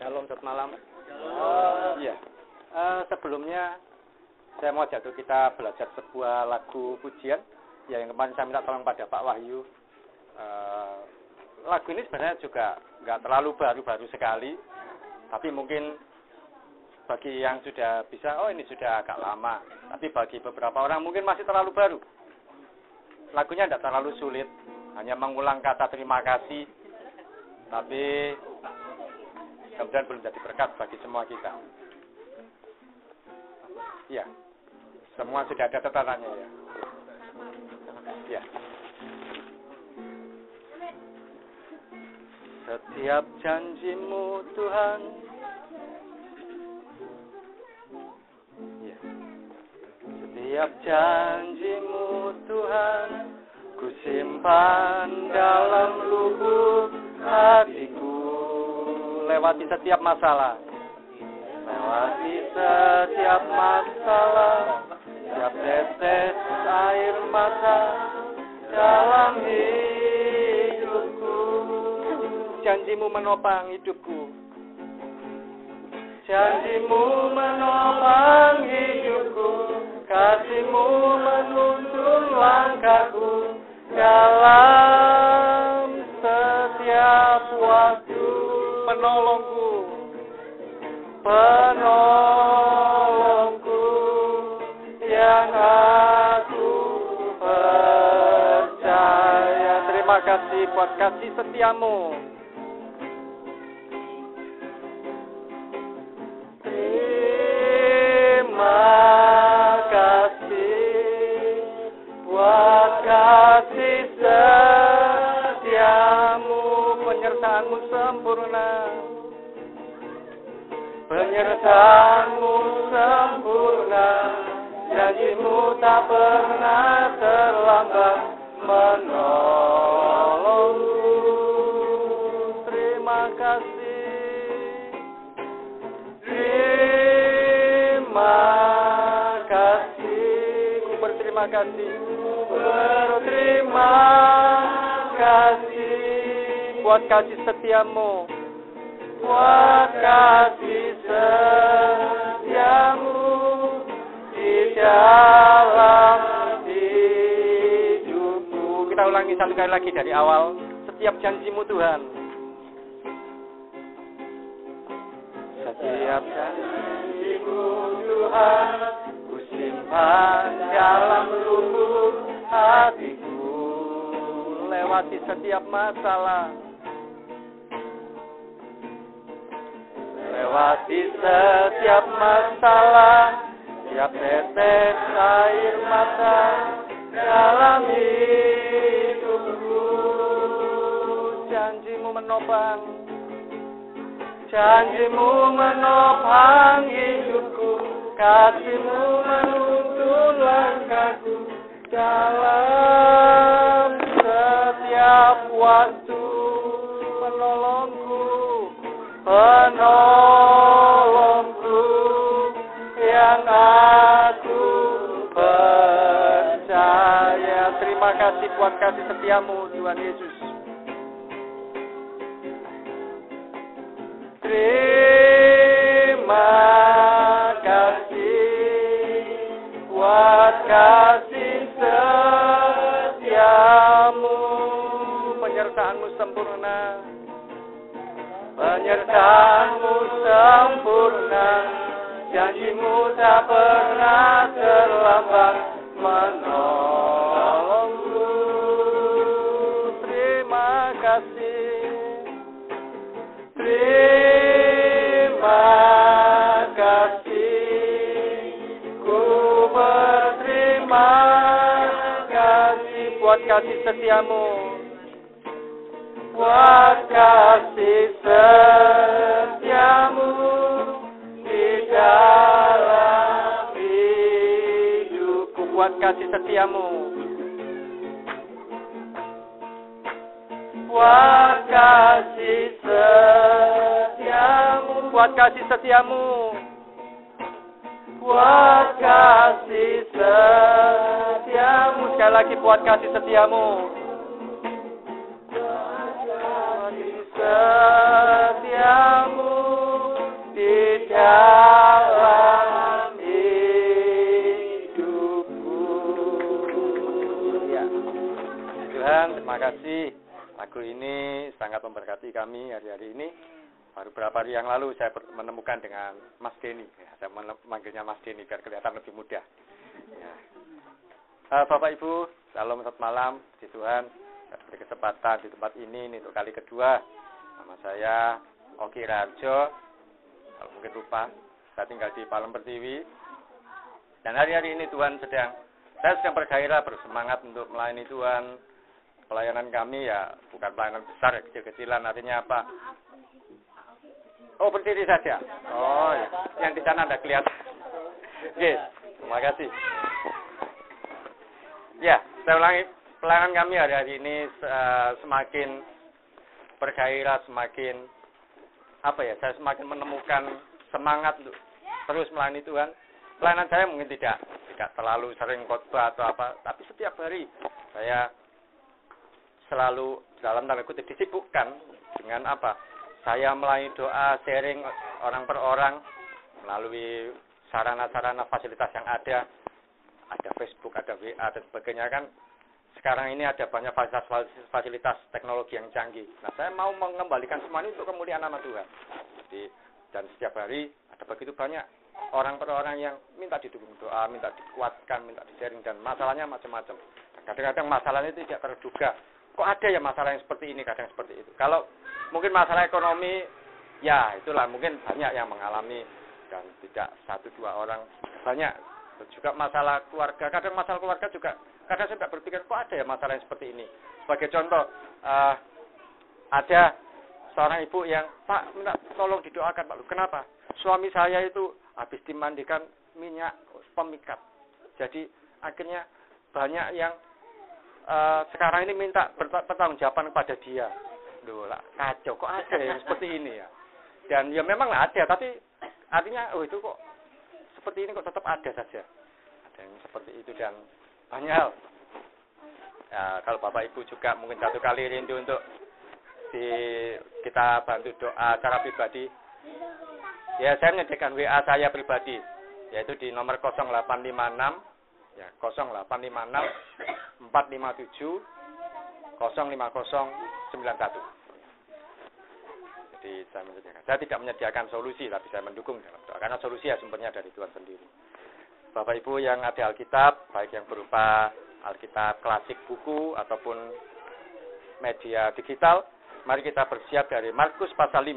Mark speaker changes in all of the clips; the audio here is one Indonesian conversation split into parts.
Speaker 1: Shalom, selamat malam. Iya. Sebelumnya saya mau ajak kita belajar sebuah lagu pujian yang kemarin saya minta tolong pada Pak Wahyu. Lagu ini sebenarnya juga nggak terlalu baru sekali, tapi mungkin bagi yang sudah bisa, ini sudah agak lama. Tapi bagi beberapa orang mungkin masih terlalu baru. Lagunya tidak terlalu sulit, hanya mengulang kata terima kasih, tapi kemudian belum jadi berkat bagi semua kita. Ya, semua sudah ada tatarannya ya. Ya. Setiap janjimu Tuhan, ya. Setiap janjimu Tuhan, ku simpan dalam lubuk hatiku. Lewati setiap masalah, lewati setiap masalah, setiap tetes air mata dalam hidupku. Janjimu menopang hidupku, janjimu menopang hidupku, kasihmu menuntun langkahku dalam setiap waktu. Penolongku yang aku percaya. Terima kasih buat kasih setiamu. Terima kasih buat kasih setiamu, penyertaanmu sempurna. Penyertaanmu sempurna, janjimu tak pernah terlambat menolongku. Terima kasih, terima kasih, ku berterima kasih, berterima kasih buat kasih setiamu. Buat kasih setiamu di dalam hidupku. Kita ulangi satu kali lagi dari awal. Setiap janjimu Tuhan, setiap janjimu Tuhan, ku simpan dalam lubuk hatiku. Lewati setiap masalah, lewati setiap masalah, setiap tetes air mata dalam hidupku. Janjimu menopang, janjimu menopang hidupku, kasihmu menuntun langkahku dalam setiap waktu. Penolongku yang aku percaya. Terima kasih buat kasih setiamu Tuhan Yesus. Terima kasih buat kasih setiamu, penyertaanmu sempurna. Penyertaanmu sempurna, janjimu tak pernah terlambat menolongku. Terima kasih, terima kasih, ku berterima kasih buat kasih setiamu. Buat kasih setiamu di dalam hidupku. Buat kasih setiamu, buat kasih setiamu, buat kasih setiamu, buat kasih setiamu. Sekali lagi buat kasih setiamu. Setiamu Ibu ini sangat memberkati kami hari-hari ini. Baru beberapa hari yang lalu saya menemukan dengan Mas Denny. Ya, saya memanggilnya Mas Denny biar kelihatan lebih mudah. Ya. Bapak Ibu, salam selamat malam di Tuhan. Saya beri kesempatan di tempat ini untuk kali kedua. Nama saya Oki Rarjo. Kalau mungkin lupa, saya tinggal di Palem Pertiwi. Dan hari-hari ini saya sedang bergairah, bersemangat untuk melayani Tuhan. Pelayanan kami ya bukan pelayanan besar, kecil-kecilan. Artinya apa? Oh, berdiri saja. Oh, ya. Yang di sana Anda kelihatan. Oke, terima kasih. Ya, saya ulangi. Pelayanan kami hari-hari ini semakin bergairah, semakin saya semakin menemukan semangat untuk terus melayani Tuhan. Pelayanan saya mungkin tidak terlalu sering khotbah atau apa, tapi setiap hari saya selalu dalam tanda kutip disibukkan dengan apa? Saya melayani doa, sharing orang per orang melalui sarana-sarana fasilitas yang ada Facebook, ada WA dan sebagainya kan. Sekarang ini ada banyak fasilitas teknologi yang canggih. Nah, saya mau mengembalikan semua ini untuk kemuliaan nama Tuhan. Dan setiap hari ada begitu banyak orang per orang yang minta didukung doa, minta dikuatkan, minta di-sharing, dan masalahnya macam-macam. Kadang-kadang masalahnya tidak terduga. Kok ada ya masalah yang seperti ini, kadang seperti itu. Kalau mungkin masalah ekonomi, ya itulah mungkin banyak yang mengalami, dan tidak satu dua orang, banyak. Juga masalah keluarga, kadang masalah keluarga juga, kadang saya tidak berpikir, kok ada ya masalah yang seperti ini. Sebagai contoh, ada seorang ibu yang, Pak, minta tolong didoakan, Pak. Kenapa? Suami saya itu habis dimandikan minyak pemikat. Jadi akhirnya banyak yang sekarang ini minta pertanggungjawaban kepada dia. Loh lah, kacau, kok ada yang seperti ini ya. Dan ya memang ada, tapi artinya itu kok seperti ini kok tetap ada saja. Ada yang seperti itu dan banyak hal. Ya, kalau Bapak Ibu juga mungkin satu kali rindu untuk kita bantu doa secara pribadi. Ya, saya menyediakan WA saya pribadi, yaitu di nomor 0856 ya 0856 457 05091. Jadi saya tidak menyediakan solusi, tapi saya mendukung dalam doa, karena solusi ya sumbernya dari Tuhan sendiri. Bapak Ibu yang ada Alkitab, baik yang berupa Alkitab klasik buku ataupun media digital, mari kita bersiap dari Markus pasal 5.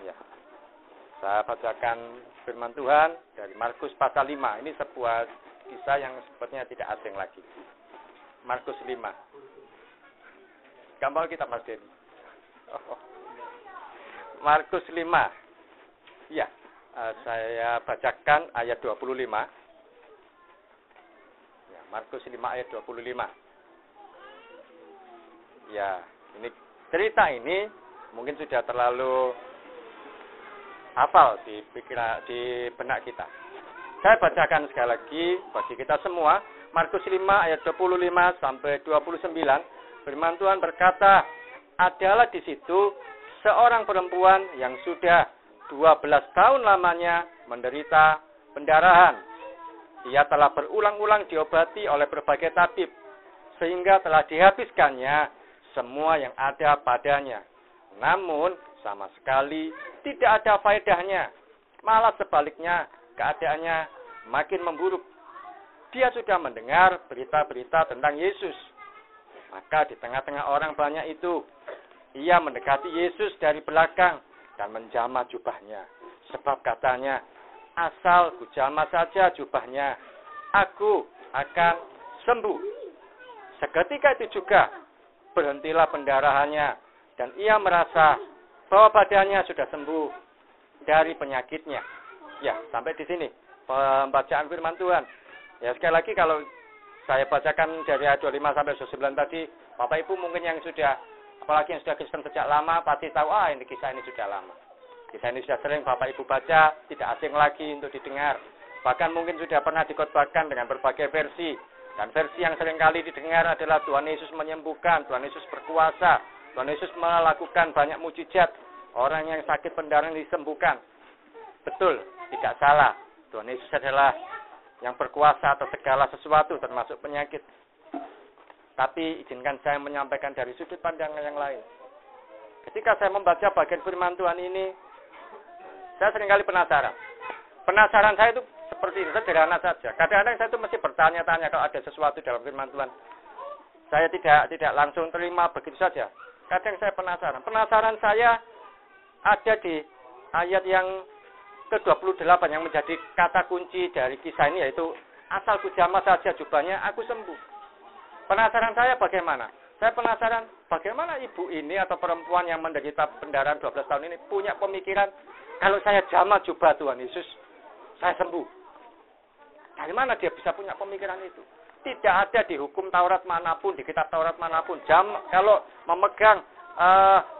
Speaker 1: Ya. Saya bacakan firman Tuhan dari Markus pasal 5. Ini sebuah kisah yang sepertinya tidak asing lagi. Markus 5. Gampang kita Mas Denny. Markus 5. Ya, saya bacakan ayat 25. Ya, Markus 5 ayat 25. Ya, ini cerita ini mungkin sudah terlalu hafal di benak kita. Saya bacakan sekali lagi bagi kita semua. Markus 5 ayat 25 sampai 29. Firman Tuhan berkata, adalah di situ seorang perempuan yang sudah 12 tahun lamanya menderita pendarahan. Ia telah berulang-ulang diobati oleh berbagai tabib, sehingga telah dihabiskannya semua yang ada padanya. Namun, sama sekali tidak ada faedahnya. Malah sebaliknya, keadaannya makin memburuk. Dia sudah mendengar berita-berita tentang Yesus. Maka di tengah-tengah orang banyak itu, ia mendekati Yesus dari belakang dan menjamah jubahnya. Sebab katanya, asal kujamah saja jubahnya, aku akan sembuh. Seketika itu juga berhentilah pendarahannya dan ia merasa bahwa badannya sudah sembuh dari penyakitnya. Ya, sampai di sini pembacaan firman Tuhan. Ya, sekali lagi kalau saya bacakan dari ayat 25 sampai 29 tadi, Bapak Ibu mungkin yang sudah, apalagi yang sudah Kristen sejak lama, pasti tahu, ini kisah ini sudah lama. Kisah ini sudah sering Bapak Ibu baca, tidak asing lagi untuk didengar. Bahkan mungkin sudah pernah dikotbahkan dengan berbagai versi. Dan versi yang sering kali didengar adalah Tuhan Yesus menyembuhkan, Tuhan Yesus berkuasa, Tuhan Yesus melakukan banyak mujizat, orang yang sakit pendarahan disembuhkan. Betul, tidak salah. Tuhan Yesus adalah yang berkuasa atas segala sesuatu termasuk penyakit. Tapi izinkan saya menyampaikan dari sudut pandang yang lain. Ketika saya membaca bagian firman Tuhan ini, saya seringkali penasaran. Penasaran saya itu seperti ini, sederhana saja. Kadang-kadang saya itu mesti bertanya-tanya kalau ada sesuatu dalam firman Tuhan. Saya tidak langsung terima begitu saja. Kadang saya penasaran. Penasaran saya ada di ayat yang ke-28 yang menjadi kata kunci dari kisah ini, yaitu asal ku jamah saja jubahnya, aku sembuh. Penasaran saya bagaimana? Saya penasaran bagaimana ibu ini atau perempuan yang menderita pendarahan 12 tahun ini punya pemikiran, kalau saya jamah jubah Tuhan Yesus, saya sembuh. Dari mana dia bisa punya pemikiran itu? Tidak ada di hukum Taurat manapun, di kitab Taurat manapun. Kalau memegang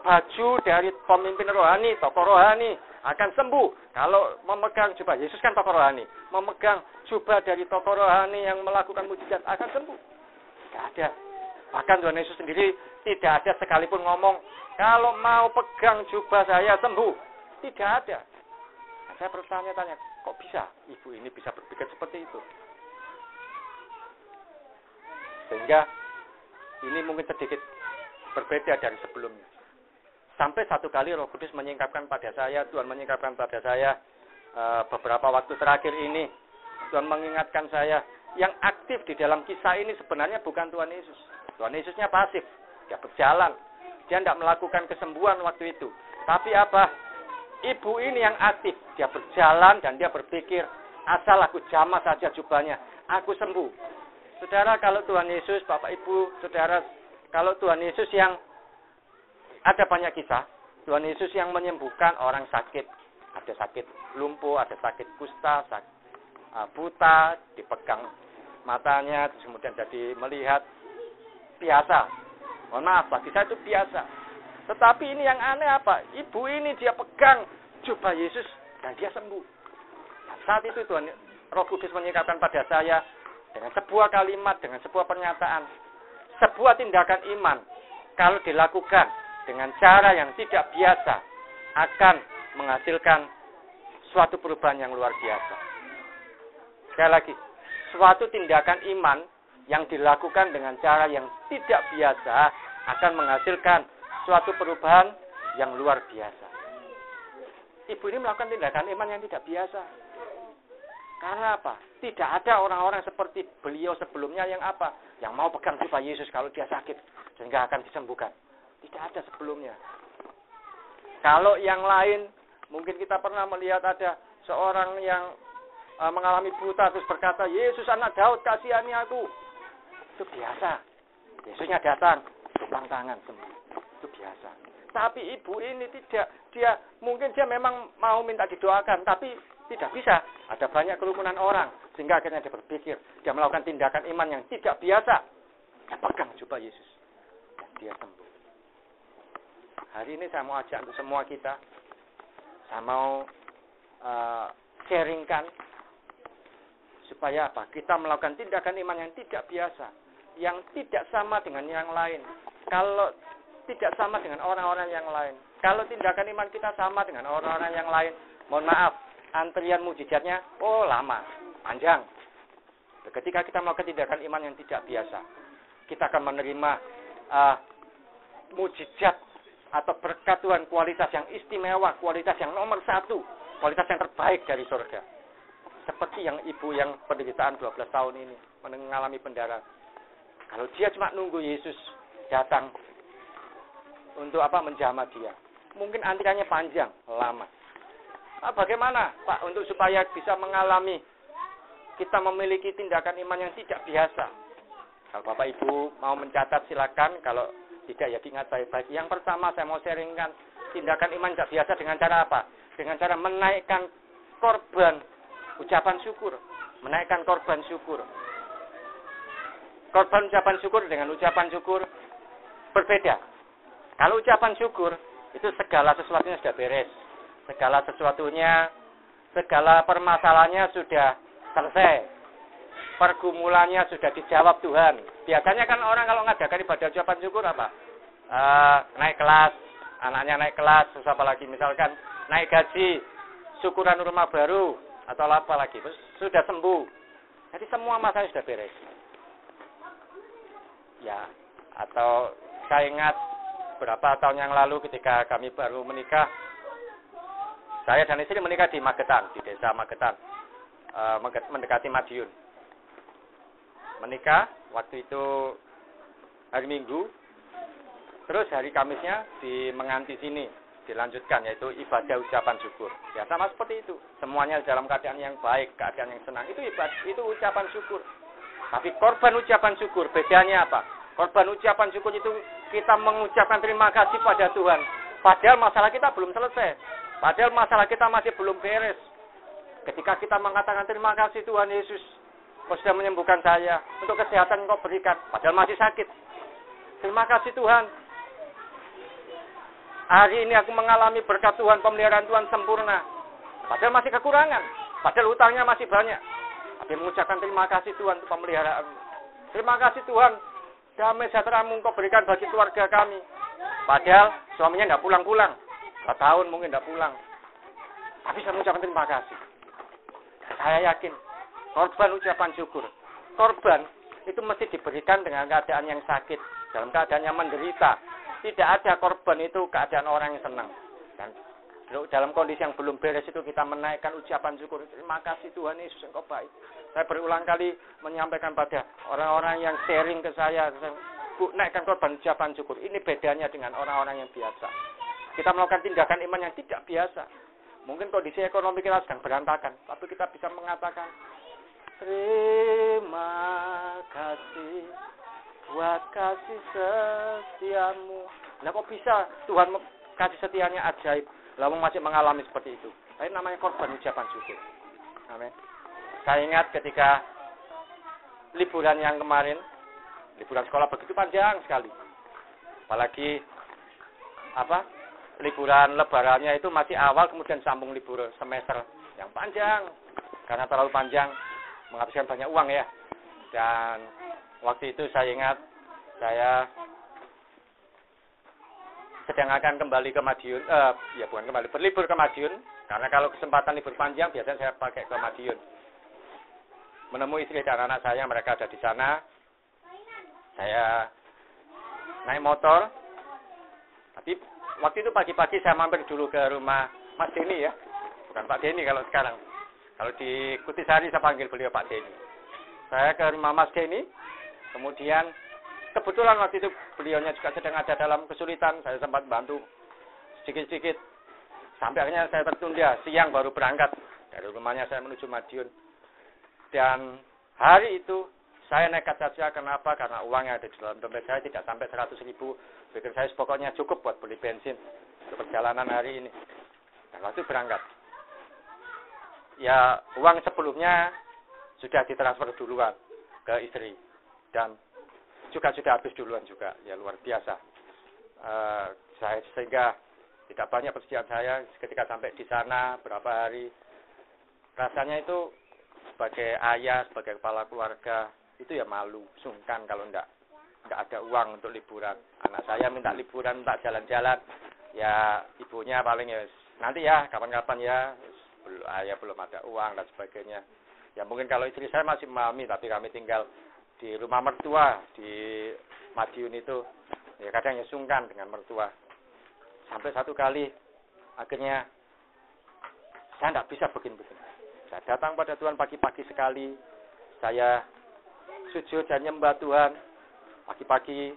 Speaker 1: baju dari pemimpin rohani, tokoh rohani, akan sembuh. Kalau memegang jubah, Yesus kan tokoh rohani. Memegang jubah dari tokoh rohani yang melakukan mujizat, akan sembuh. Tidak ada. Bahkan Tuhan Yesus sendiri tidak ada sekalipun ngomong, kalau mau pegang jubah saya sembuh. Tidak ada. Nah, saya bertanya-tanya, kok bisa ibu ini bisa berpikir seperti itu? Sehingga ini mungkin sedikit berbeda dari sebelumnya. Sampai satu kali Roh Kudus menyingkapkan pada saya, Tuhan menyingkapkan pada saya beberapa waktu terakhir ini, Tuhan mengingatkan saya, yang aktif di dalam kisah ini sebenarnya bukan Tuhan Yesus. Tuhan Yesusnya pasif, dia berjalan, dia tidak melakukan kesembuhan waktu itu. Tapi apa? Ibu ini yang aktif, dia berjalan dan dia berpikir, asal aku jamah saja jubahnya, aku sembuh. Saudara, kalau Tuhan Yesus, Bapak Ibu, saudara, kalau Tuhan Yesus yang ada banyak kisah, Tuhan Yesus yang menyembuhkan orang sakit, ada sakit lumpuh, ada sakit kusta, buta, dipegang matanya, terus kemudian jadi melihat, biasa. Mohon maaf, bagi saya itu biasa. Tetapi ini yang aneh apa? Ibu ini dia pegang jubah Yesus dan dia sembuh. Dan saat itu Tuhan Roh Kudus menyingkapkan pada saya dengan sebuah kalimat, dengan sebuah pernyataan, sebuah tindakan iman, kalau dilakukan dengan cara yang tidak biasa, akan menghasilkan suatu perubahan yang luar biasa. Sekali lagi, suatu tindakan iman yang dilakukan dengan cara yang tidak biasa, akan menghasilkan suatu perubahan yang luar biasa. Ibu ini melakukan tindakan iman yang tidak biasa. Karena apa? Tidak ada orang-orang seperti beliau sebelumnya yang apa? Yang mau pegang jubah Yesus kalau dia sakit, sehingga akan disembuhkan. Tidak ada sebelumnya. Kalau yang lain, mungkin kita pernah melihat ada seorang yang mengalami buta, terus berkata, Yesus anak Daud, kasihani aku. Itu biasa. Yesusnya datang, tumpang tangan, sembuh. Itu biasa. Tapi ibu ini tidak. Mungkin dia memang mau minta didoakan, tapi tidak bisa. Ada banyak kerumunan orang. Sehingga akhirnya dia berpikir. Dia melakukan tindakan iman yang tidak biasa. Dia pegang jubah Yesus. Dan dia sembuh. Hari ini saya mau ajak untuk semua kita. Saya mau sharingkan. Supaya apa? Kita melakukan tindakan iman yang tidak biasa. Yang tidak sama dengan yang lain. Kalau tidak sama dengan orang-orang yang lain. Kalau tindakan iman kita sama dengan orang-orang yang lain. Mohon maaf. Antrian mujizatnya, lama, panjang. Ketika kita melakukan tindakan iman yang tidak biasa, kita akan menerima mujizat atau berkat Tuhan, kualitas yang istimewa, kualitas yang nomor 1, kualitas yang terbaik dari surga. Seperti yang ibu yang penderitaan 12 tahun ini, mengalami pendarahan. Kalau dia cuma nunggu Yesus datang untuk menjamah dia, mungkin antriannya panjang, lama. Bagaimana Pak untuk supaya bisa mengalami kita memiliki tindakan iman yang tidak biasa? Kalau Bapak Ibu mau mencatat silakan, kalau tidak ya diingat baik-baik. Yang pertama saya mau sharingkan tindakan iman tidak biasa dengan cara apa? Dengan cara menaikkan korban ucapan syukur, menaikkan korban syukur. Korban ucapan syukur dengan ucapan syukur berbeda. Kalau ucapan syukur itu segala sesuatunya sudah beres. Segala sesuatunya, segala permasalahannya sudah selesai. Pergumulannya sudah dijawab Tuhan. Biasanya kan orang kalau ngadakan ibadah ucapan syukur apa? Naik kelas, anaknya naik kelas, terus apa lagi? Misalkan naik gaji, syukuran rumah baru, atau apa lagi? Terus sudah sembuh. Jadi semua masalah sudah beres. Ya, atau saya ingat beberapa tahun yang lalu ketika kami baru menikah, saya dan istri menikah di Magetan, di desa Magetan, mendekati Madiun. Menikah waktu itu hari Minggu, terus hari Kamisnya di Menganti sini dilanjutkan, yaitu ibadah ucapan syukur. Ya sama seperti itu, semuanya dalam keadaan yang baik, keadaan yang senang, itu ucapan syukur. Tapi korban ucapan syukur, bedanya apa? Korban ucapan syukur itu kita mengucapkan terima kasih pada Tuhan. Padahal masalah kita belum selesai. Padahal masalah kita masih belum beres. Ketika kita mengatakan terima kasih Tuhan Yesus, Kau sudah menyembuhkan saya, untuk kesehatan Kau berikan. Padahal masih sakit. Terima kasih Tuhan. Hari ini aku mengalami berkat Tuhan, pemeliharaan Tuhan sempurna. Padahal masih kekurangan. Padahal hutangnya masih banyak. Tapi mengucapkan terima kasih Tuhan untuk pemeliharaan. Terima kasih Tuhan, damai sejahtera-Mu Kau berikan bagi keluarga kami. Padahal suaminya tidak pulang-pulang. 2 tahun mungkin tidak pulang. Tapi saya mengucapkan terima kasih. Saya yakin, korban ucapan syukur. Korban itu mesti diberikan dengan keadaan yang sakit. Dalam keadaan yang menderita. Tidak ada korban itu keadaan orang yang senang. Dan dalam kondisi yang belum beres itu kita menaikkan ucapan syukur. Terima kasih Tuhan Yesus Engkau baik. Saya berulang kali menyampaikan pada orang-orang yang sharing ke saya, Bu, naikkan korban ucapan syukur. Ini bedanya dengan orang-orang yang biasa. Kita melakukan tindakan iman yang tidak biasa. Mungkin kondisi ekonomi kita sedang berantakan, tapi kita bisa mengatakan, terima kasih buat kasih setiamu. Nah kok bisa Tuhan kasih setianya ajaib, lalu masih mengalami seperti itu. Ini namanya korban ucapan syukur. Amin. Saya ingat ketika liburan yang kemarin, liburan sekolah begitu panjang sekali. Apalagi liburan lebarannya itu masih awal, kemudian sambung libur semester yang panjang. Karena terlalu panjang, menghabiskan banyak uang ya. Dan waktu itu saya ingat, saya sedang akan kembali ke Madiun, berlibur ke Madiun. Karena kalau kesempatan libur panjang, biasanya saya pakai ke Madiun. Menemui istri dan anak saya, mereka ada di sana. Saya naik motor. Tapi waktu itu pagi-pagi saya mampir dulu ke rumah Mas Denny ya. Bukan Pak Denny kalau sekarang. Kalau di Kutisari saya panggil beliau Pak Denny. Saya ke rumah Mas Denny. Kemudian kebetulan waktu itu beliaunya juga sedang ada dalam kesulitan. Saya sempat bantu sedikit-sedikit. Sampai akhirnya saya tertunda. Siang baru berangkat. Dari rumahnya saya menuju Madiun. Dan hari itu saya nekat saja. Kenapa? Karena uang yang ada di dalam dompet saya tidak sampai 100.000. Pikir saya pokoknya cukup buat beli bensin untuk perjalanan hari ini. Dan waktu berangkat. Ya, uang sebelumnya sudah ditransfer duluan ke istri. Dan juga sudah habis duluan juga. Ya, luar biasa. Sehingga tidak banyak persediaan saya ketika sampai di sana berapa hari. Rasanya itu sebagai ayah, sebagai kepala keluarga, itu ya malu, sungkan kalau enggak ada uang untuk liburan. Anak saya minta liburan, minta jalan-jalan. Ya ibunya paling ya nanti ya, kapan-kapan ya. Ayah belum ada uang dan sebagainya. Ya mungkin kalau istri saya masih memahami, tapi kami tinggal di rumah mertua di Madiun itu. Ya kadang ya sungkan dengan mertua. Sampai satu kali akhirnya saya tidak bisa begini-begini. Saya datang pada Tuhan pagi-pagi sekali. Saya sujud dan nyembah Tuhan. Pagi-pagi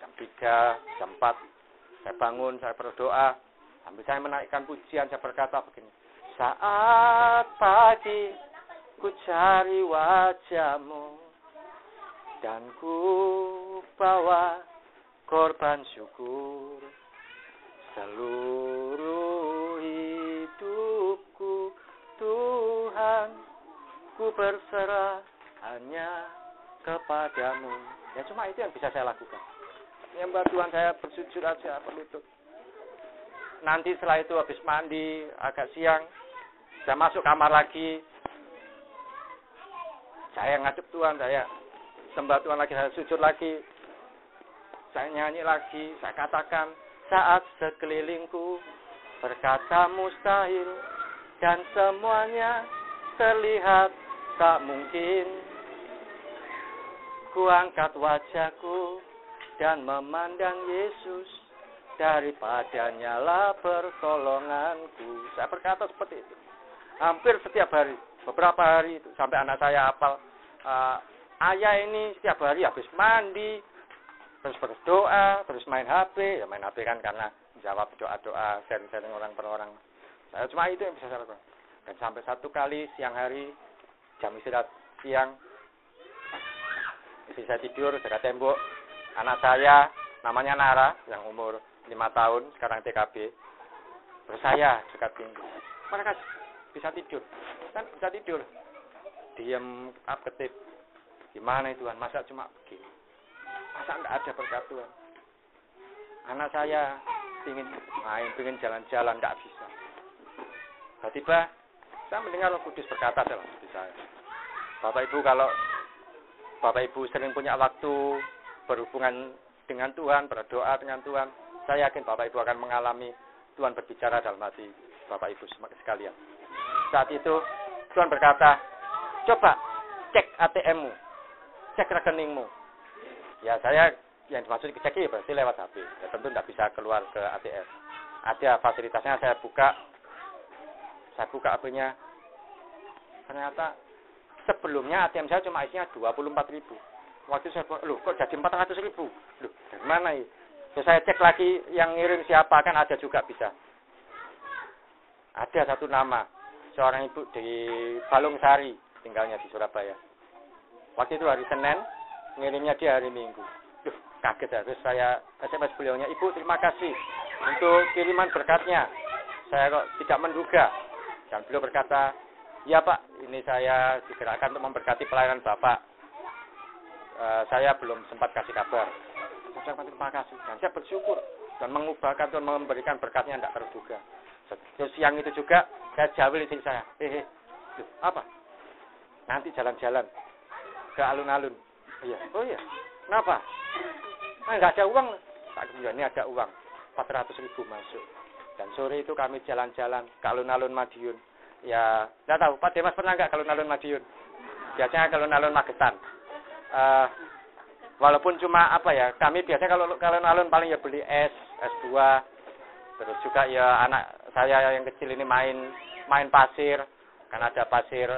Speaker 1: jam 3, jam 4. Saya bangun, saya berdoa. Sambil saya menaikkan pujian, saya berkata begini. Saat pagi ku cari wajah-Mu. Dan ku bawa korban syukur. Seluruh hidupku Tuhan, ku berserah hanya kepadamu. Ya cuma itu yang bisa saya lakukan. Nyembah Tuhan, saya bersujud aja, berlutut. Nanti setelah itu habis mandi, agak siang, saya masuk kamar lagi. Saya ngadep Tuhan, saya sembah Tuhan lagi, saya sujud lagi. Saya nyanyi lagi, saya katakan, saat sekelilingku berkata mustahil, dan semuanya terlihat tak mungkin. Ku angkat wajahku dan memandang Yesus, daripadanya lah pertolonganku. Saya berkata seperti itu. Hampir setiap hari, beberapa hari itu, sampai anak saya hafal. Ayah ini setiap hari habis mandi, terus berdoa, terus main HP. Ya main HP kan karena jawab doa-doa, sharing-sharing orang per orang. Saya cuma itu yang bisa saya lakukan. Dan sampai satu kali siang hari, jam istirahat siang, istri saya tidur dekat tembok. Anak saya namanya Nara, yang umur 5 tahun, sekarang TKB. Terus saya dekat pintu. Mereka bisa tidur. Kan bisa tidur. Diam, ketip. Gimana itu Tuhan? Masa cuma begini? Masa enggak ada berkat Tuhan? Anak saya ingin main, ingin jalan-jalan, enggak bisa. Tiba-tiba saya mendengar Roh Kudus berkata dalam hati saya. Bapak Ibu, kalau Bapak Ibu sering punya waktu berhubungan dengan Tuhan, berdoa dengan Tuhan, saya yakin Bapak Ibu akan mengalami Tuhan berbicara dalam hati Bapak Ibu sekalian. Saat itu Tuhan berkata, coba cek ATM-mu, cek rekeningmu. Ya saya yang dimaksud cek ya berarti lewat HP. Ya tentu tidak bisa keluar ke ATM. Ada fasilitasnya, saya buka HP-nya. Ternyata sebelumnya ATM saya cuma isinya 24.000. Waktu saya buka, loh kok jadi 400.000? Loh dari mana ya? Terus saya cek lagi yang ngirim siapa, kan ada juga bisa. Ada satu nama, seorang ibu di Balung Sari, tinggalnya di Surabaya. Waktu itu hari Senin, ngirimnya dia hari Minggu. Duh, kaget ya. Terus saya SMS beliaunya, Ibu terima kasih untuk kiriman berkatnya. Saya kok tidak menduga. Dan beliau berkata, ya Pak, ini saya digerakkan untuk memberkati pelayanan Bapak. Saya belum sempat kasih kabar. Saya terima kasih. Dan saya bersyukur dan mengubahkan Tuhan memberikan berkatnya tidak terduga. Terus siang itu juga saya jawil istri saya. Apa? Nanti jalan-jalan ke alun-alun. Iya. Oh iya. Kenapa? Enggak ada uang. Tak kemudian ini ada uang. 400.000 masuk. Dan sore itu kami jalan-jalan ke alun-alun Madiun. Ya, enggak tahu. Pak Demas pernah enggak ke alun-alun Madiun? Biasanya ke alun-alun Magetan. Walaupun cuma kami biasanya kalau alun-alun paling ya beli es buah. Terus juga ya anak saya yang kecil ini main pasir. Kan ada pasir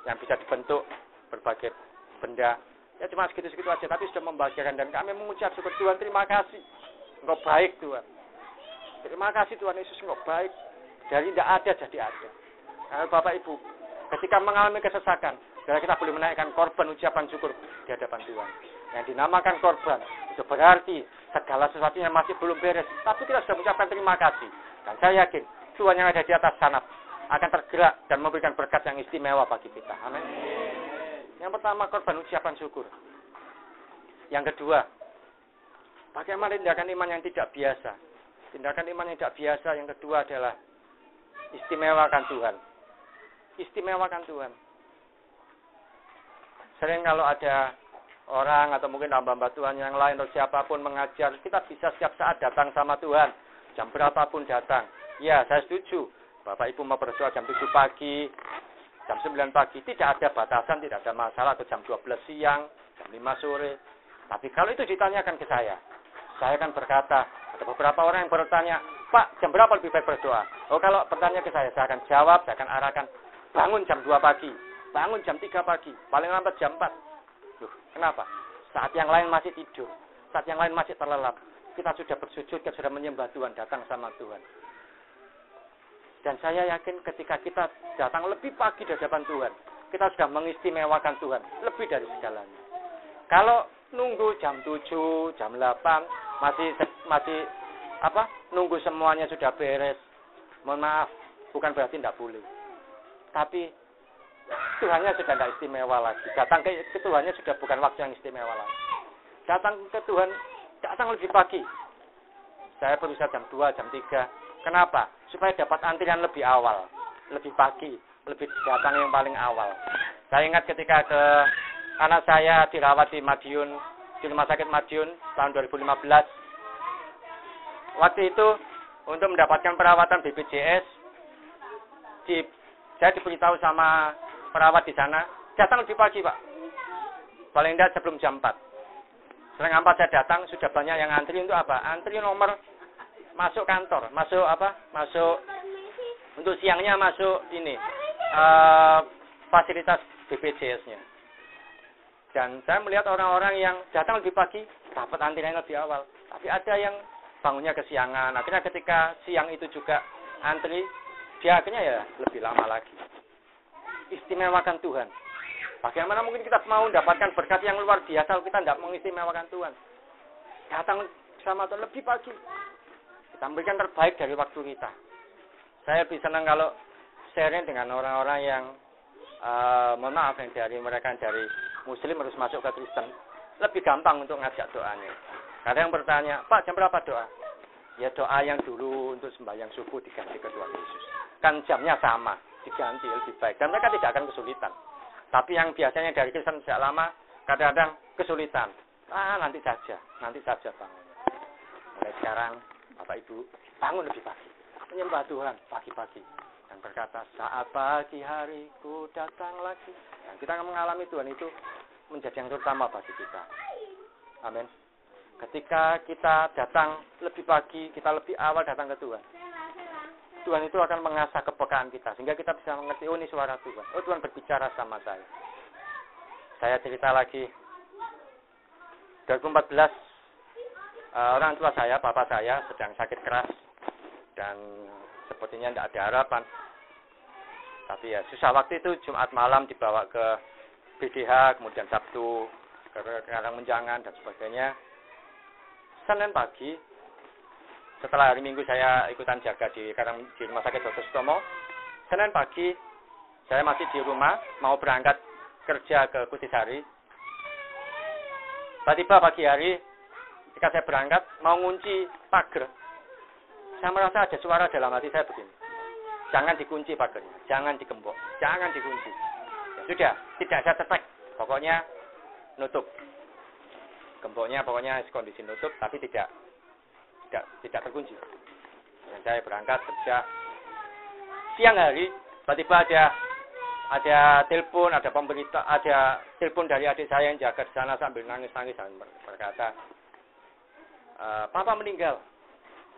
Speaker 1: yang bisa dibentuk berbagai benda. Ya cuma segitu-segitu aja, tapi sudah membahagiakan. Dan kami mengucap syukur Tuhan, terima kasih. Engkau baik Tuhan. Terima kasih Tuhan Yesus, engkau baik. Dari tidak ada jadi ada. Karena Bapak Ibu, ketika mengalami kesesakan, kita boleh menaikkan korban ucapan syukur di hadapan Tuhan. Yang dinamakan korban, itu berarti segala sesuatu yang masih belum beres. Tapi kita sudah mengucapkan terima kasih. Dan saya yakin, Tuhan yang ada di atas sana akan tergerak dan memberikan berkat yang istimewa bagi kita. Amin. Yang pertama, korban ucapan syukur. Yang kedua, bagaimana tindakan iman yang tidak biasa. Tindakan iman yang tidak biasa yang kedua adalah istimewakan Tuhan. Istimewakan Tuhan. Sering kalau ada orang atau mungkin hamba-hamba Tuhan yang lain atau siapapun mengajar, kita bisa setiap saat datang sama Tuhan. Jam berapapun datang. Ya, saya setuju. Bapak Ibu mau berdoa jam 7 pagi, jam 9 pagi. Tidak ada batasan, tidak ada masalah. Atau jam 12 siang, jam 5 sore. Tapi kalau itu ditanyakan ke saya akan berkata, ada beberapa orang yang bertanya, Pak, jam berapa lebih baik berdoa? Oh, kalau bertanya ke saya akan jawab, saya akan arahkan, bangun jam 2 pagi, bangun jam 3 pagi, paling lambat jam 4. Loh, kenapa? Saat yang lain masih tidur, saat yang lain masih terlelap, kita sudah bersujud, kita sudah menyembah Tuhan, datang sama Tuhan. Dan saya yakin ketika kita datang lebih pagi di hadapan Tuhan, kita sudah mengistimewakan Tuhan, lebih dari segalanya. Kalau nunggu jam 7, jam 8, masih nunggu semuanya sudah beres. Mohon maaf, bukan berarti tidak boleh. Tapi Tuhannya sudah tidak istimewa lagi. Datang ke Tuhannya sudah bukan waktu yang istimewa lagi. Datang ke Tuhan, datang lebih pagi. Saya berusaha jam 2, jam 3. Kenapa? Supaya dapat antrian lebih awal, lebih pagi, lebih datang yang paling awal. Saya ingat ketika anak saya dirawat di Madiun, di Rumah Sakit Madiun tahun 2015. Waktu itu untuk mendapatkan perawatan BPJS, saya diberitahu sama perawat di sana, datang lebih pagi Pak. Paling tidak sebelum jam 4. Setengah 4 saya datang, sudah banyak yang antri untuk apa? Antri nomor masuk kantor, masuk apa? Masuk untuk siangnya masuk ini fasilitas BPJS-nya. Dan saya melihat orang-orang yang datang lebih pagi dapat antrian lebih awal. Tapi ada yang bangunnya kesiangan. Akhirnya ketika siang itu juga antri, dia akhirnya ya lebih lama lagi. Istimewakan Tuhan. Bagaimana mungkin kita mau mendapatkan berkat yang luar biasa kalau kita tidak mengistimewakan Tuhan? Datang sama Tuhan lebih pagi. Kita memberikan terbaik dari waktu kita. Saya lebih senang kalau sharing dengan orang-orang yang mohon maaf yang dari mereka dari Muslim harus masuk ke Kristen. Lebih gampang untuk ngajak doanya. Kadang yang bertanya, Pak jam berapa doa? Ya doa yang dulu untuk sembahyang subuh diganti ke Tuhan Yesus. Kan jamnya sama, diganti lebih baik. Dan mereka tidak akan kesulitan. Tapi yang biasanya dari Kristen sejak lama, kadang-kadang kesulitan. Nanti saja bangunnya. Mulai sekarang, Bapak Ibu, bangun lebih pagi. Menyembah Tuhan pagi-pagi. Dan berkata, saat pagi hariku datang lagi. Dan kita akan mengalami Tuhan itu menjadi yang terutama bagi kita. Amin. Ketika kita datang lebih pagi, kita lebih awal datang ke Tuhan. Tuhan itu akan mengasah kepekaan kita. Sehingga kita bisa mengerti, oh ini suara Tuhan. Oh Tuhan berbicara sama saya. Saya cerita lagi. 2014, orang tua saya, bapak saya sedang sakit keras. Dan sepertinya tidak ada harapan. Tapi ya susah waktu itu Jumat malam dibawa ke BDH, kemudian Sabtu ke Karangmenjangan dan sebagainya. Senin pagi, setelah hari Minggu saya ikutan jaga di Rumah Sakit Dr. Sutomo. Senin pagi, saya masih di rumah, mau berangkat kerja ke Kutisari. Tiba-tiba pagi hari, ketika saya berangkat, mau ngunci pagar. Saya merasa ada suara dalam hati saya begini. Jangan dikunci pagarnya, jangan digembok, jangan dikunci. Ya sudah, tidak saya cetek. Pokoknya nutup. Gemboknya pokoknya kondisi nutup, tapi tidak terkunci. Dan saya berangkat kerja. Siang hari, tiba-tiba ada telepon, ada pemberita, ada telepon dari adik saya yang jaga di sana sambil nangis-nangis dan berkata, Papa meninggal.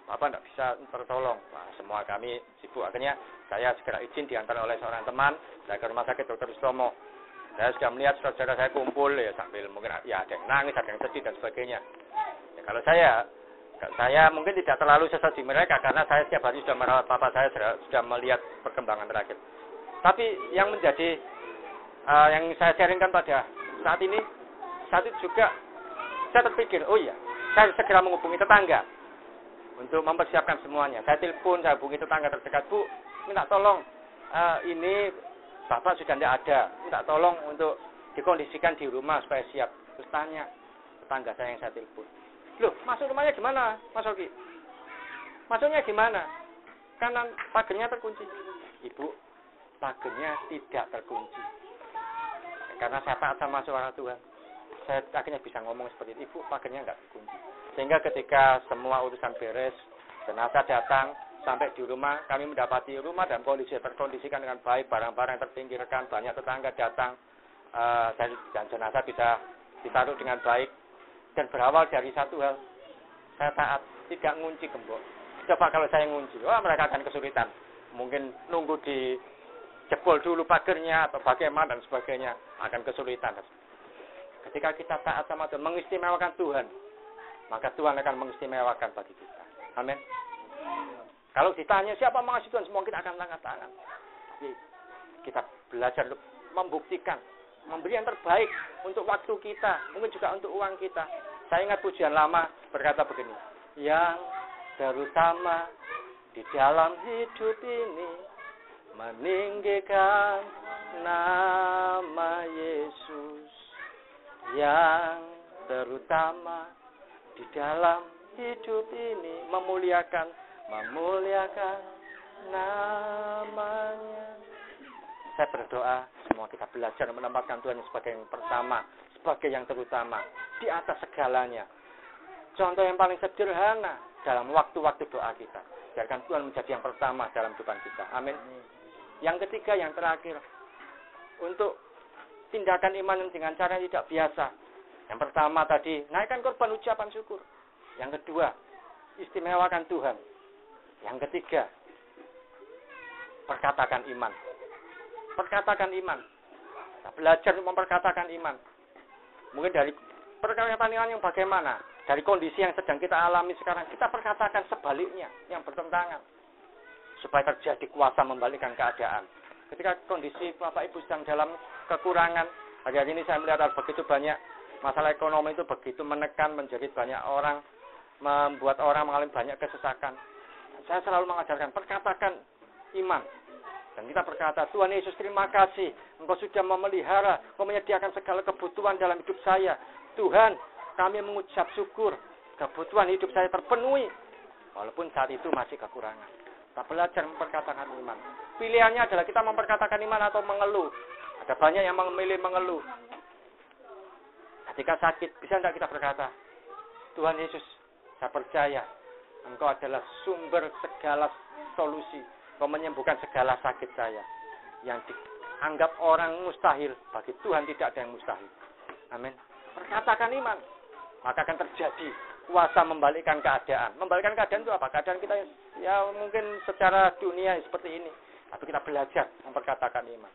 Speaker 1: Papa tidak bisa tertolong. Nah, semua kami sibuk. Akhirnya saya segera izin diantar oleh seorang teman saya ke Rumah Sakit Dr. Sutomo. Saya sudah melihat saudara saya kumpul ya sambil mungkin ya ada yang nangis, ada yang sedih dan sebagainya. Ya, kalau saya mungkin tidak terlalu sesedih mereka karena saya setiap hari sudah merawat papa saya, sudah melihat perkembangan terakhir. Tapi yang menjadi yang saya sharingkan pada saat ini juga saya terpikir, oh iya, saya segera menghubungi tetangga untuk mempersiapkan semuanya. Saya telepon, saya hubungi tetangga terdekat, Bu, minta tolong, ini Bapak sudah tidak ada, minta tolong untuk dikondisikan di rumah supaya siap. Terus tanya tetangga saya yang saya telepon, loh, masuk rumahnya gimana, Mas Oki? Masuknya gimana? Kanan pagernya terkunci. Ibu, pagernya tidak terkunci. Karena saya taat sama suara Tuhan, saya akhirnya bisa ngomong seperti itu. Ibu, pagernya enggak terkunci. Sehingga ketika semua urusan beres, jenazah datang, sampai di rumah, kami mendapati rumah dan kondisi terkondisikan dengan baik, barang-barang terpinggirkan, banyak tetangga datang, dan jenazah bisa ditaruh dengan baik. Dan berawal dari satu hal, saya taat, tidak ngunci gembok. Coba kalau saya ngunci, mereka akan kesulitan. Mungkin nunggu di jebol dulu pagernya, atau bagaimana dan sebagainya, akan kesulitan. Ketika kita taat sama Tuhan, mengistimewakan Tuhan, maka Tuhan akan mengistimewakan bagi kita. Amin. Kalau ditanya siapa mengasihi Tuhan, semua kita akan angkat tangan. Jadi, kita belajar membuktikan, memberi yang terbaik untuk waktu kita, mungkin juga untuk uang kita. Saya ingat pujian lama berkata begini, yang terutama di dalam hidup ini meninggikan nama Yesus. Yang terutama di dalam hidup ini memuliakan namanya. Saya berdoa semua kita belajar menempatkan Tuhan sebagai yang pertama, sebagai yang terutama, di atas segalanya. Contoh yang paling sederhana dalam waktu-waktu doa kita. Biarkan Tuhan menjadi yang pertama dalam kehidupan kita. Amin. Yang ketiga, yang terakhir, untuk tindakan iman dengan cara yang tidak biasa. Yang pertama tadi, naikkan korban ucapan syukur. Yang kedua, istimewakan Tuhan. Yang ketiga, perkatakan iman. Perkatakan iman. Kita belajar memperkatakan iman. Mungkin dari perkataan iman yang bagaimana? Dari kondisi yang sedang kita alami sekarang, kita perkatakan sebaliknya, yang bertentangan. Supaya terjadi kuasa membalikkan keadaan. Ketika kondisi Bapak Ibu sedang dalam kekurangan, hari ini saya melihat begitu banyak masalah ekonomi itu begitu menekan, menjerit banyak orang, membuat orang mengalami banyak kesesakan. Saya selalu mengajarkan, perkatakan iman. Dan kita berkata, Tuhan Yesus terima kasih, Engkau sudah memelihara, Engkau menyediakan segala kebutuhan dalam hidup saya. Tuhan, kami mengucap syukur, kebutuhan hidup saya terpenuhi. Walaupun saat itu masih kekurangan. Kita belajar memperkatakan iman. Pilihannya adalah kita memperkatakan iman atau mengeluh. Ada banyak yang memilih mengeluh. Ketika sakit, bisa tidak kita berkata, Tuhan Yesus, saya percaya Engkau adalah sumber segala solusi. Engkau menyembuhkan segala sakit saya. Yang dianggap orang mustahil, bagi Tuhan tidak ada yang mustahil. Amin. Perkatakan iman. Maka akan terjadi kuasa membalikkan keadaan. Membalikkan keadaan itu apa? Keadaan kita ya mungkin secara dunia seperti ini. Tapi kita belajar memperkatakan iman.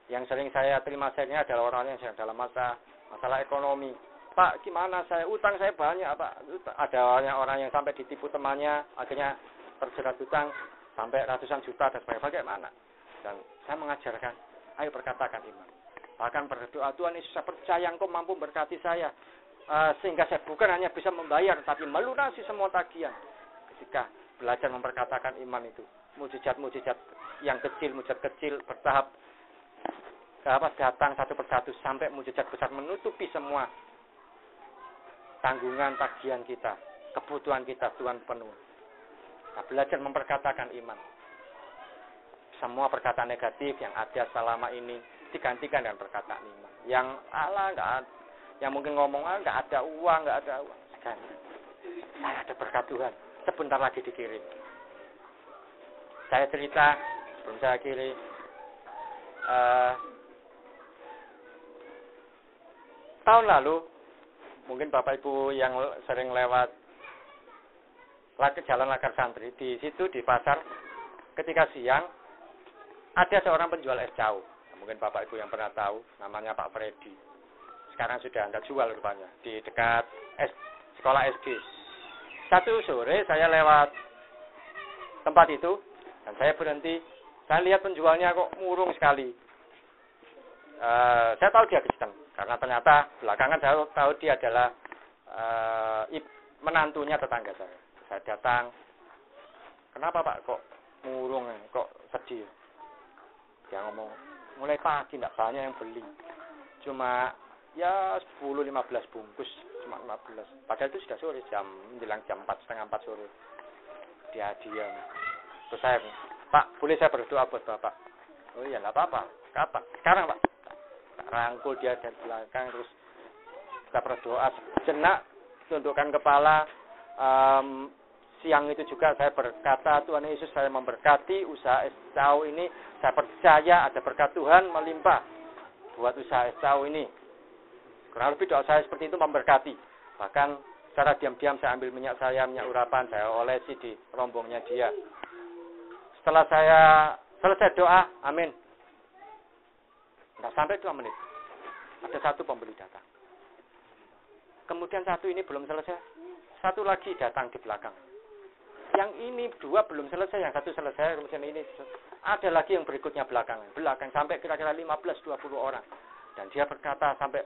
Speaker 1: Yang sering saya terima share-nya adalah orang yang sedang dalam masalah ekonomi. Pak, gimana saya? Utang saya banyak, Pak. Ada orang yang sampai ditipu temannya, akhirnya terjerat utang sampai ratusan juta dan sebagainya. Bagaimana? Dan saya mengajarkan, ayo perkatakan iman. Bahkan berdoa, Tuhan Yesus, saya percaya Engkau mampu berkati saya. Sehingga saya bukan hanya bisa membayar, tapi melunasi semua tagihan. Ketika belajar memperkatakan iman itu, mujizat-mujizat yang kecil, mujizat kecil, bertahap, datang satu persatu, sampai mujizat besar menutupi semua tanggungan tagihan kita, kebutuhan kita, Tuhan penuh. Kita belajar memperkatakan iman. Semua perkataan negatif yang ada selama ini digantikan dengan perkataan iman. Yang enggak ada, yang mungkin ngomong enggak ada uang. Sekarang saya ada berkat Tuhan. Sebentar lagi dikirim. Saya cerita sebelum saya akhiri. Tahun lalu, mungkin Bapak Ibu yang sering lewat jalan Lakar Santri, di situ di pasar, ketika siang, ada seorang penjual es jauh. Mungkin Bapak Ibu yang pernah tahu, namanya Pak Freddy. Sekarang sudah tidak jual rupanya, di dekat sekolah SD. Satu sore saya lewat tempat itu, dan saya berhenti. Saya lihat penjualnya kok murung sekali. Saya tahu dia Kristen, karena ternyata belakangan saya tahu dia adalah menantunya tetangga saya. Saya datang, kenapa Pak kok murung, kok sedih? Dia ngomong, mulai pagi tidak banyak yang beli. Cuma ya 10-15 bungkus, cuma 15. Padahal itu sudah sore, menjelang jam 4, setengah 4 sore. Dia diam. Terus saya, Pak, boleh saya berdoa buat Bapak? Oh iya, tidak apa-apa. Kapan? Sekarang Pak. Tak rangkul dia dari belakang, terus kita berdoa sejenak, tundukkan kepala. Siang itu juga saya berkata, Tuhan Yesus, saya memberkati usaha es jauh ini. Saya percaya ada berkat Tuhan melimpah buat usaha es jauh ini. Kurang lebih doa saya seperti itu memberkati. Bahkan secara diam-diam saya ambil minyak urapan, saya olesi di rombongnya dia. Setelah saya selesai doa, amin. Tidak sampai 2 menit, ada satu pembeli datang. Kemudian satu ini belum selesai, satu lagi datang di belakang. Yang ini 2 belum selesai, yang satu selesai, kemudian ini ada lagi yang berikutnya belakang sampai kira-kira 15-20 orang. Dan dia berkata sampai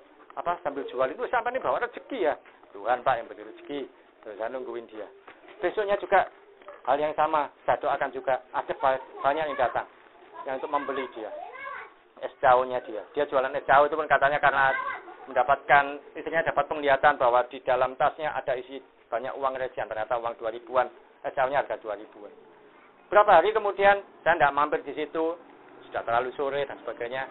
Speaker 1: sambil jual itu sampai ini bawa rezeki ya. Tuhan Pak yang beri rezeki. Terus saya nungguin dia. Besoknya juga hal yang sama, saya doakan juga ada banyak yang datang yang untuk membeli dia. Es jauhnya dia. Dia jualan es jauh itu pun katanya karena mendapatkan, istrinya dapat penglihatan bahwa di dalam tasnya ada isi banyak uang recehan, ternyata uang 2000-an. Es jauhnya harga 2000-an. Berapa hari kemudian saya tidak mampir di situ, sudah terlalu sore dan sebagainya.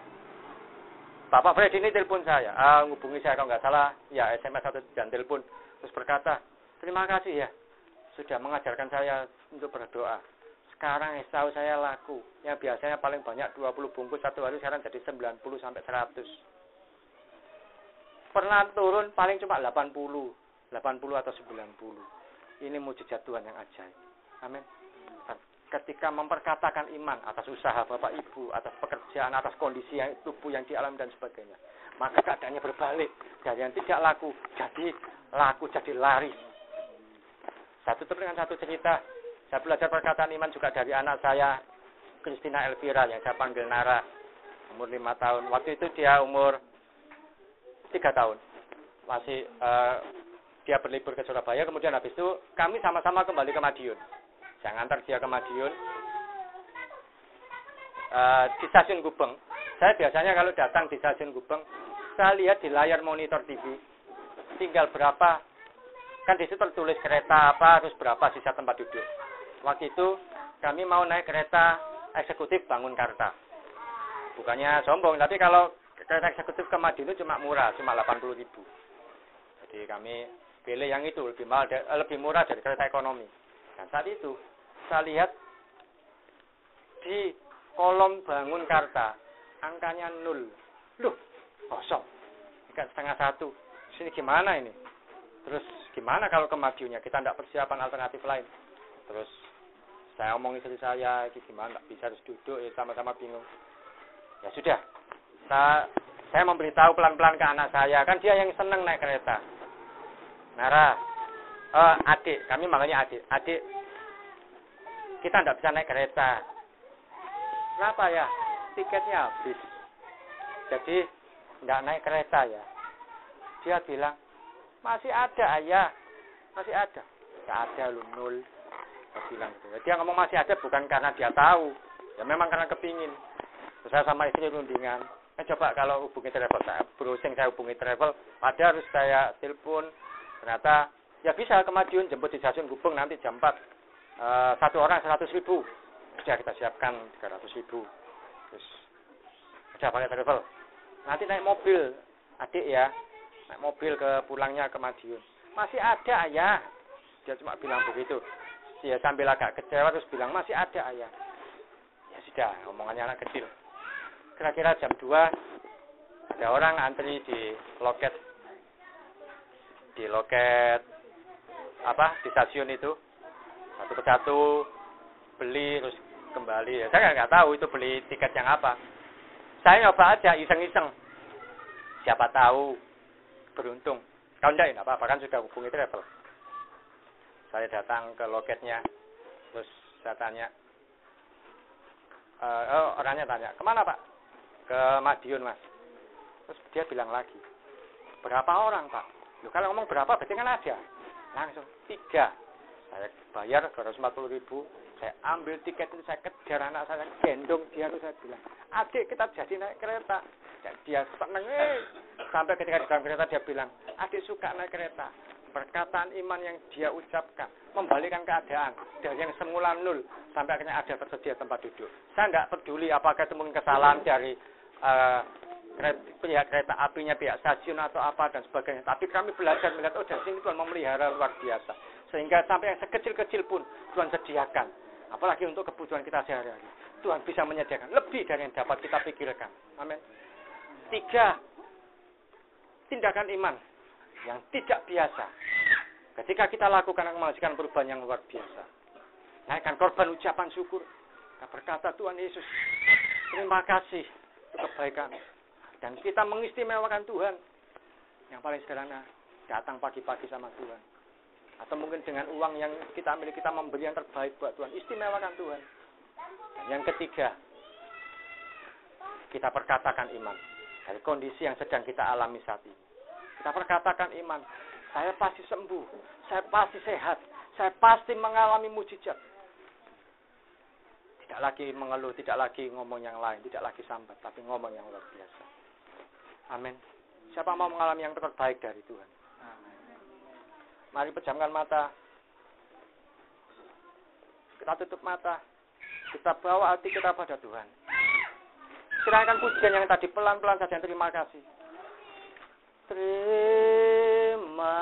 Speaker 1: Bapak Fred ini telepon saya, hubungi saya kalau nggak salah, ya SMS atau dan telepon, terus berkata, terima kasih ya, sudah mengajarkan saya untuk berdoa. Sekarang es jauh saya laku, yang biasanya paling banyak 20 bungkus satu hari, sekarang jadi 90 sampai 100. Pernah turun paling cuma 80 atau 90. Ini mujizat Tuhan yang ajaib. Amin. Ketika memperkatakan iman atas usaha Bapak Ibu, atas pekerjaan, atas kondisi yang tubuh yang dialami dan sebagainya, maka keadaannya berbalik dari yang tidak laku jadi laris. Saya tutup dengan satu cerita. Saya belajar perkataan iman juga dari anak saya, Christina Elvira, yang saya panggil Nara, umur 5 tahun. Waktu itu dia umur 3 tahun. Masih dia berlibur ke Surabaya, kemudian habis itu kami sama-sama kembali ke Madiun. Saya ngantar dia ke Madiun. Di stasiun Gubeng. Saya biasanya kalau datang di stasiun Gubeng, saya lihat di layar monitor TV, tinggal berapa, kan di situ tertulis kereta apa, terus berapa sisa tempat duduk. Waktu itu kami mau naik kereta eksekutif Bangunkarta. Bukannya sombong, tapi kalau kereta eksekutif ke Madiun itu cuma murah, cuma 80.000. Jadi kami pilih yang itu, lebih murah dari kereta ekonomi. Dan saat itu saya lihat di kolom Bangunkarta angkanya 0. Loh, kosong. Setengah 1. Sini gimana ini? Terus gimana kalau ke Madiunnya? Kita tidak persiapan alternatif lain. Terus saya omong istri saya, gimana? Tidak bisa harus duduk, ya sama-sama bingung. Ya sudah, saya memberitahu pelan-pelan ke anak saya. Kan dia yang senang naik kereta. Nara, adik, kami manggilnya adik. Adik, kita tidak bisa naik kereta. Kenapa ya? Tiketnya habis. Jadi tidak naik kereta ya. Dia bilang, masih ada ayah. Masih ada. Tidak ada lu 0. Dia bilang gitu. Dia ngomong masih ada bukan karena dia tahu. Ya memang karena kepingin. Terus saya sama istri rundingan. Coba kalau hubungi travel. Saya browsing, saya hubungi travel. Padahal harus saya telepon. Ternyata ya bisa ke Madiun. Jemput di stasiun Gubeng nanti jam 4. Satu orang 100.000. Sudah kita siapkan 300.000. Terus sudah pakai travel. Nanti naik mobil, adik ya, naik mobil ke pulangnya ke Madiun. Masih ada ayah. Dia cuma bilang begitu. Dia sambil agak kecewa terus bilang masih ada ayah. Ya sudah, omongannya anak kecil. Kira-kira jam 2 ada orang antri di loket di stasiun itu. Satu persatu beli terus kembali. Ya, saya nggak tahu itu beli tiket yang apa. Saya nyoba aja iseng-iseng. Siapa tahu beruntung. Kalau enggak, ya apa-apa kan sudah hubungi travel. Saya datang ke loketnya, terus saya tanya, orangnya tanya, kemana Pak? Ke Madiun Mas. Terus dia bilang lagi, berapa orang Pak? Loh, kalau ngomong berapa berarti kan ada. Langsung 3. Saya bayar 240.000. Saya ambil tiket itu, saya kejar anak saya, gendong dia, terus saya bilang, adik kita jadi naik kereta. Dan dia senang, sampai ketika di dalam kereta dia bilang, adik suka naik kereta. Perkataan iman yang dia ucapkan membalikkan keadaan dari yang semula 0 sampai akhirnya ada tersedia tempat duduk. Saya tidak peduli apakah itu mungkin kesalahan dari pihak kereta apinya, pihak stasiun atau apa dan sebagainya. Tapi kami belajar melihat, dari sini Tuhan memelihara luar biasa. Sehingga sampai yang sekecil-kecil pun Tuhan sediakan. Apalagi untuk kebutuhan kita sehari-hari. Tuhan bisa menyediakan lebih dari yang dapat kita pikirkan. Amin. 3. Tindakan iman yang tidak biasa. Ketika kita lakukan dan menghasilkan perubahan yang luar biasa. Naikkan korban ucapan syukur. Kita berkata, Tuhan Yesus, terima kasih untuk kebaikan. Dan kita mengistimewakan Tuhan. Yang paling sederhana, datang pagi-pagi sama Tuhan. Atau mungkin dengan uang yang kita miliki, kita memberi yang terbaik buat Tuhan. Istimewakan Tuhan. Dan yang ketiga, kita perkatakan iman. Dari kondisi yang sedang kita alami saat ini. Kita perkatakan iman. Saya pasti sembuh. Saya pasti sehat. Saya pasti mengalami mujizat. Tidak lagi mengeluh, tidak lagi ngomong yang lain, tidak lagi sambat, tapi ngomong yang luar biasa. Amin. Siapa mau mengalami yang terbaik dari Tuhan? Mari pejamkan mata. Kita tutup mata. Kita bawa hati kita pada Tuhan. Serahkan pujian yang tadi pelan-pelan saja. Terima kasih. Terima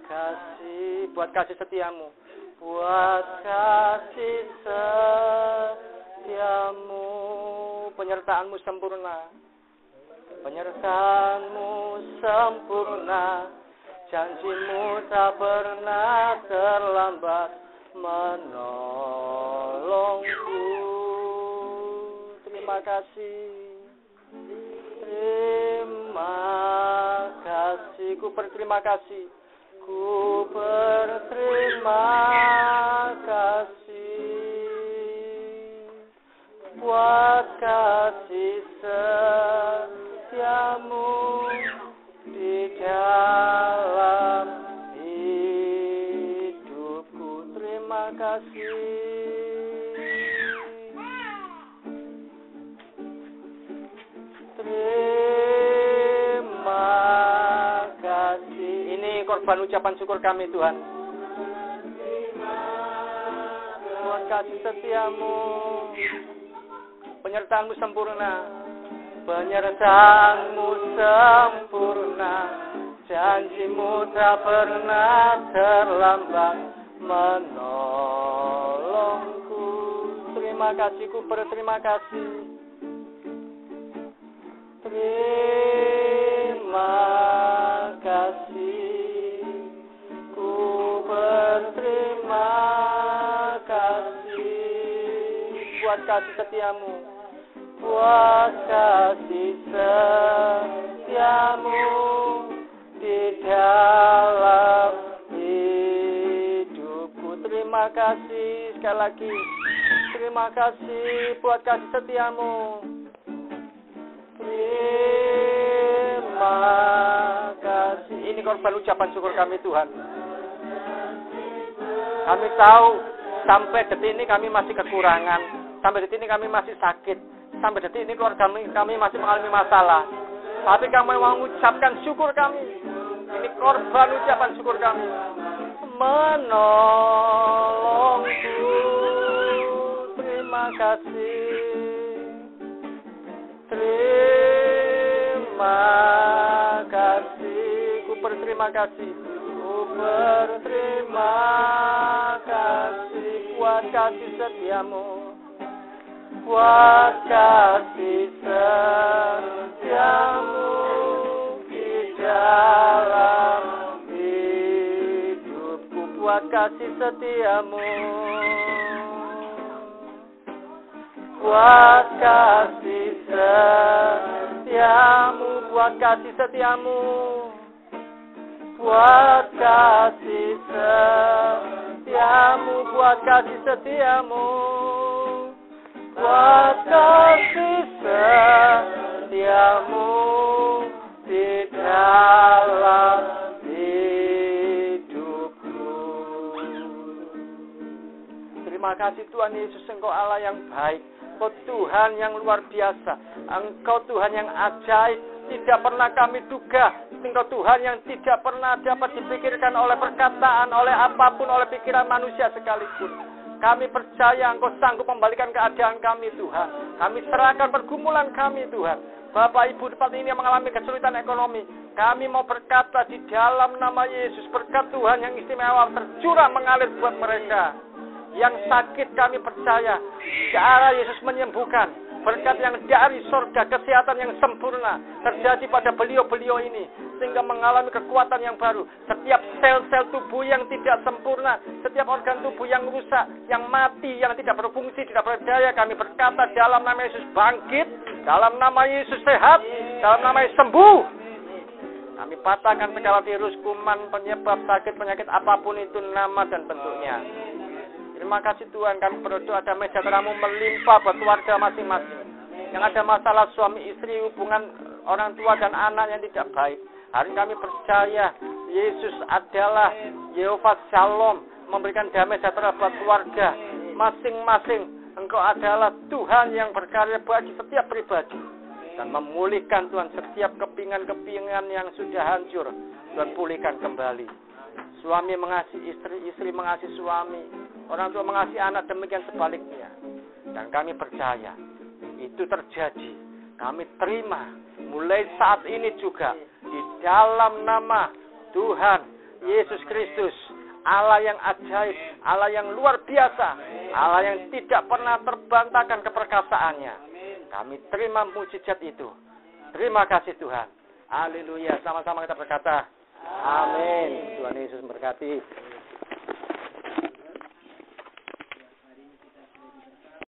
Speaker 1: kasih buat kasih setiamu. Buat kasih setiamu. Penyertaanmu sempurna. Penyertaanmu sempurna, janji-Mu tak pernah terlambat menolongku. Terima kasih. Terima kasih. Ku berterima kasih. Ku berterima kasih buat kasih setiamu di dalam hidupku. Terima kasih. Terima kasih. Ini korban ucapan syukur kami, Tuhan. Buat kasih setiamu, penyertaan-Mu sempurna, penyertaan-Mu sempurna, janji-Mu tak pernah terlambat menolongku. Terima kasih, ku berterima kasih. Terima kasih, ku berterima kasih buat kasih setiamu, buat kasih setiamu di dalam hidupku. Terima kasih sekali lagi. Terima kasih buat kasih setiamu. Terima kasih. Ini korban ucapan syukur kami, Tuhan. Kami tahu sampai detik ini kami masih kekurangan. Sampai detik ini kami masih sakit. Sampai detik ini keluarga kami masih mengalami masalah. Tapi kami mau mengucapkan syukur kami. Ini korban ucapan syukur kami. Menolongku. Terima kasih. Terima kasih. Ku berterima kasih. Ku berterima kasih buat kasih setiamu, buat kasih setiamu di dalam hidupku, buat kasih setiamu, buat kasih setiamu, buat kasih setiamu, buat kasih setiamu, buat kasih setiamu, buat kasih setiamu di dalam hidupku. Terima kasih Tuhan Yesus, Engkau Allah yang baik, Engkau Tuhan yang luar biasa, Engkau Tuhan yang ajaib, tidak pernah kami duga, Engkau Tuhan yang tidak pernah dapat dipikirkan oleh perkataan, oleh apapun, oleh pikiran manusia sekalipun. Kami percaya Engkau sanggup membalikan keadaan kami, Tuhan. Kami serahkan pergumulan kami, Tuhan. Bapak Ibu tempat ini yang mengalami kesulitan ekonomi, kami mau berkata di dalam nama Yesus, berkat Tuhan yang istimewa tercurah mengalir buat mereka. Yang sakit kami percaya, cara Yesus menyembuhkan. Berkat yang dari surga, kesehatan yang sempurna terjadi pada beliau-beliau ini, sehingga mengalami kekuatan yang baru. Setiap sel-sel tubuh yang tidak sempurna, setiap organ tubuh yang rusak, yang mati, yang tidak berfungsi, tidak berdaya, kami berkata dalam nama Yesus bangkit, dalam nama Yesus sehat, dalam nama Yesus sembuh. Kami patahkan segala virus, kuman, penyebab sakit, penyakit apapun itu nama dan bentuknya. Terima kasih Tuhan, kami berdoa damai sejahtera-Mu melimpah buat keluarga masing-masing. Yang ada masalah suami istri, hubungan orang tua dan anak yang tidak baik. Hari ini kami percaya Yesus adalah Yehova Shalom, memberikan damai sejahtera buat keluarga masing-masing. Engkau adalah Tuhan yang berkarya bagi setiap pribadi dan memulihkan Tuhan setiap kepingan-kepingan yang sudah hancur. Tuhan pulihkan kembali. Suami mengasihi istri, istri mengasihi suami, orang tua mengasihi anak, demikian sebaliknya. Dan kami percaya itu terjadi. Kami terima mulai saat ini juga di dalam nama Tuhan Yesus Kristus, Allah yang ajaib, Allah yang luar biasa, Allah yang tidak pernah terbantahkan keperkasaannya. Kami terima mujizat itu. Terima kasih Tuhan. Haleluya. Sama-sama kita berkata, amin. Tuhan Yesus memberkati.